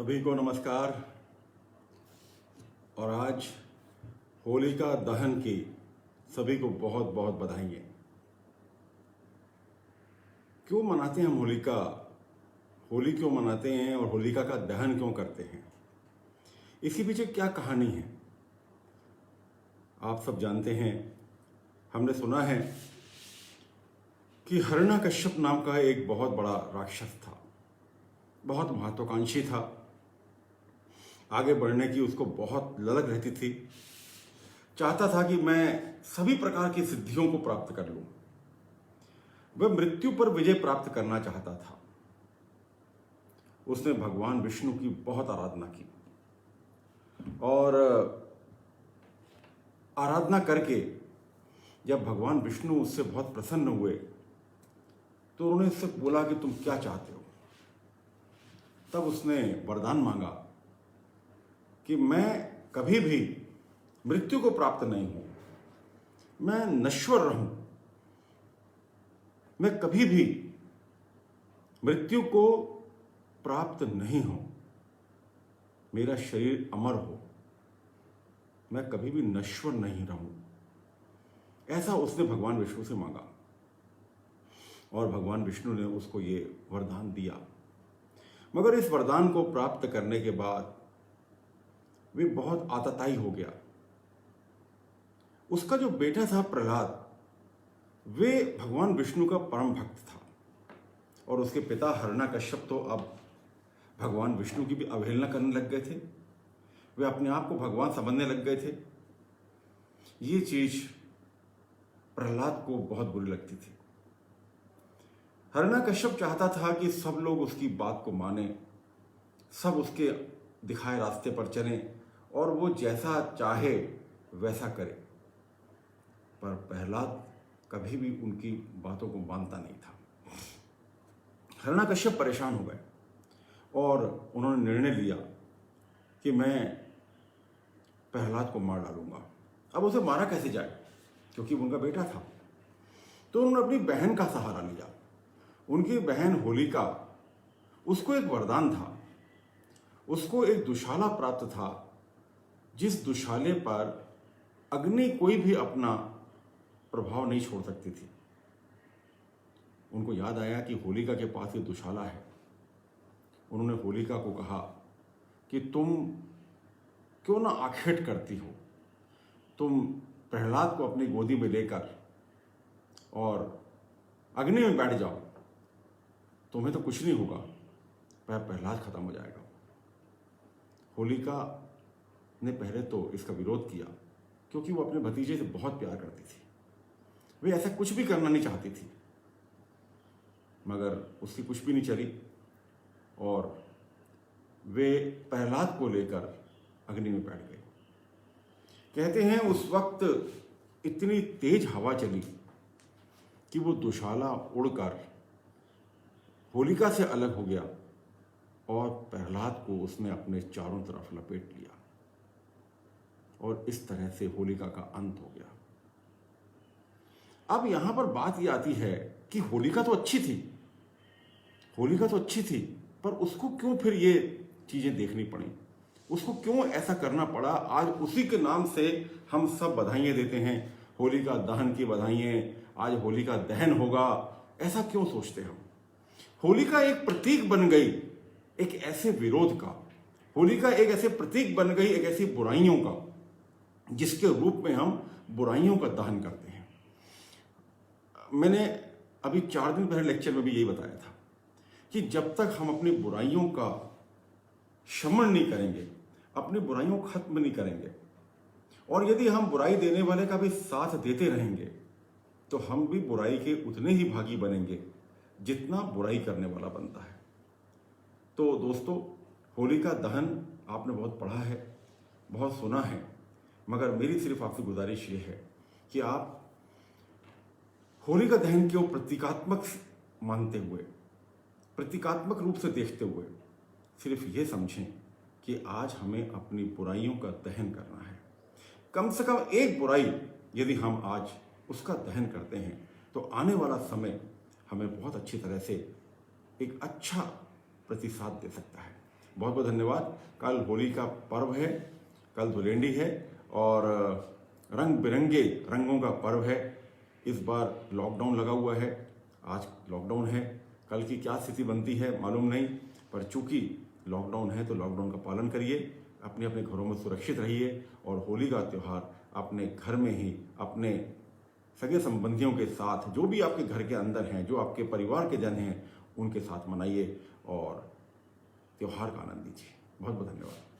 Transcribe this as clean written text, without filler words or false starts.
सभी को नमस्कार। और आज होलिका दहन की सभी को बहुत बहुत बधाइयाँ। क्यों मनाते हैं हम होली क्यों मनाते हैं और होलिका का दहन क्यों करते हैं, इसके पीछे क्या कहानी है आप सब जानते हैं। हमने सुना है कि हिरण्यकश्यप नाम का एक बहुत बड़ा राक्षस था, बहुत महत्वाकांक्षी था, आगे बढ़ने की उसको बहुत ललक रहती थी। चाहता था कि मैं सभी प्रकार की सिद्धियों को प्राप्त कर लूं। वह मृत्यु पर विजय प्राप्त करना चाहता था। उसने भगवान विष्णु की बहुत आराधना की और आराधना करके जब भगवान विष्णु उससे बहुत प्रसन्न हुए तो उन्होंने उससे बोला कि तुम क्या चाहते हो। तब उसने वरदान मांगा कि मैं कभी भी मृत्यु को प्राप्त नहीं हूं, मैं नश्वर रहूं, मैं कभी भी मृत्यु को प्राप्त नहीं हूं, मेरा शरीर अमर हो, मैं कभी भी नश्वर नहीं रहूं। ऐसा उसने भगवान विष्णु से मांगा और भगवान विष्णु ने उसको ये वरदान दिया। मगर इस वरदान को प्राप्त करने के बाद वे बहुत आतताई हो गया। उसका जो बेटा था प्रहलाद, वे भगवान विष्णु का परम भक्त था और उसके पिता हिरण्यकश्यप तो अब भगवान विष्णु की भी अवहेलना करने लग गए थे। वे अपने आप को भगवान समझने लग गए थे। ये चीज प्रहलाद को बहुत बुरी लगती थी। हिरण्यकश्यप चाहता था कि सब लोग उसकी बात को माने, सब उसके दिखाए रास्ते पर चलें और वो जैसा चाहे वैसा करे। पर प्रहलाद कभी भी उनकी बातों को मानता नहीं था। हिरण्यकश्यप परेशान हो गए और उन्होंने निर्णय लिया कि मैं प्रहलाद को मार डालूंगा। अब उसे मारा कैसे जाए, क्योंकि उनका बेटा था। तो उन्होंने अपनी बहन का सहारा लिया। उनकी बहन होलिका, उसको एक वरदान था, उसको एक दुशाला प्राप्त था, जिस दुशाले पर अग्नि कोई भी अपना प्रभाव नहीं छोड़ सकती थी। उनको याद आया कि होलिका के पास ये दुशाला है। उन्होंने होलिका को कहा कि तुम क्यों ना आखेट करती हो, तुम प्रहलाद को अपनी गोदी में लेकर और अग्नि में बैठ जाओ, तुम्हें तो कुछ नहीं होगा, पर प्रहलाद खत्म हो जाएगा। होलिका ने पहले तो इसका विरोध किया, क्योंकि वो अपने भतीजे से बहुत प्यार करती थी। वे ऐसा कुछ भी करना नहीं चाहती थी, मगर उसकी कुछ भी नहीं चली और वे प्रहलाद को लेकर अग्नि में बैठ गए। कहते हैं उस वक्त इतनी तेज हवा चली कि वो दुशाला उड़कर होलिका से अलग हो गया और प्रहलाद को उसने अपने चारों तरफ लपेट लिया और इस तरह से होलिका का अंत हो गया। अब यहां पर बात यह आती है कि होलिका तो अच्छी थी, होलिका तो अच्छी थी, पर उसको क्यों फिर ये चीजें देखनी पड़ी, उसको क्यों ऐसा करना पड़ा। आज उसी के नाम से हम सब बधाइयां देते हैं, होलिका दहन की बधाइयां, आज होलिका दहन होगा, ऐसा क्यों सोचते हम। होलिका एक प्रतीक बन गई एक ऐसे विरोध का, होलिका एक ऐसे प्रतीक बन गई एक ऐसी बुराइयों का, जिसके रूप में हम बुराइयों का दहन करते हैं। मैंने अभी 4 दिन पहले लेक्चर में भी यही बताया था कि जब तक हम अपनी बुराइयों का शमन नहीं करेंगे, अपनी बुराइयों को खत्म नहीं करेंगे, और यदि हम बुराई देने वाले का भी साथ देते रहेंगे, तो हम भी बुराई के उतने ही भागी बनेंगे जितना बुराई करने वाला बनता है। तो दोस्तों, होलिका दहन आपने बहुत पढ़ा है, बहुत सुना है, मगर मेरी सिर्फ आपसे गुजारिश ये है कि आप होलिका दहन को प्रतीकात्मक मानते हुए, प्रतीकात्मक रूप से देखते हुए सिर्फ ये समझें कि आज हमें अपनी बुराइयों का दहन करना है। कम से कम एक बुराई यदि हम आज उसका दहन करते हैं तो आने वाला समय हमें बहुत अच्छी तरह से एक अच्छा प्रतिसाद दे सकता है। बहुत बहुत धन्यवाद। कल होली का पर्व है, कल धुलेंडी है और रंग बिरंगे रंगों का पर्व है। इस बार लॉकडाउन लगा हुआ है, आज लॉकडाउन है, कल की क्या स्थिति बनती है मालूम नहीं, पर चूंकि लॉकडाउन है तो लॉकडाउन का पालन करिए, अपने अपने घरों में सुरक्षित रहिए और होली का त्यौहार अपने घर में ही अपने सगे संबंधियों के साथ, जो भी आपके घर के अंदर हैं, जो आपके परिवार के जन हैं, उनके साथ मनाइए और त्यौहार का आनंद लीजिए। बहुत बहुत धन्यवाद।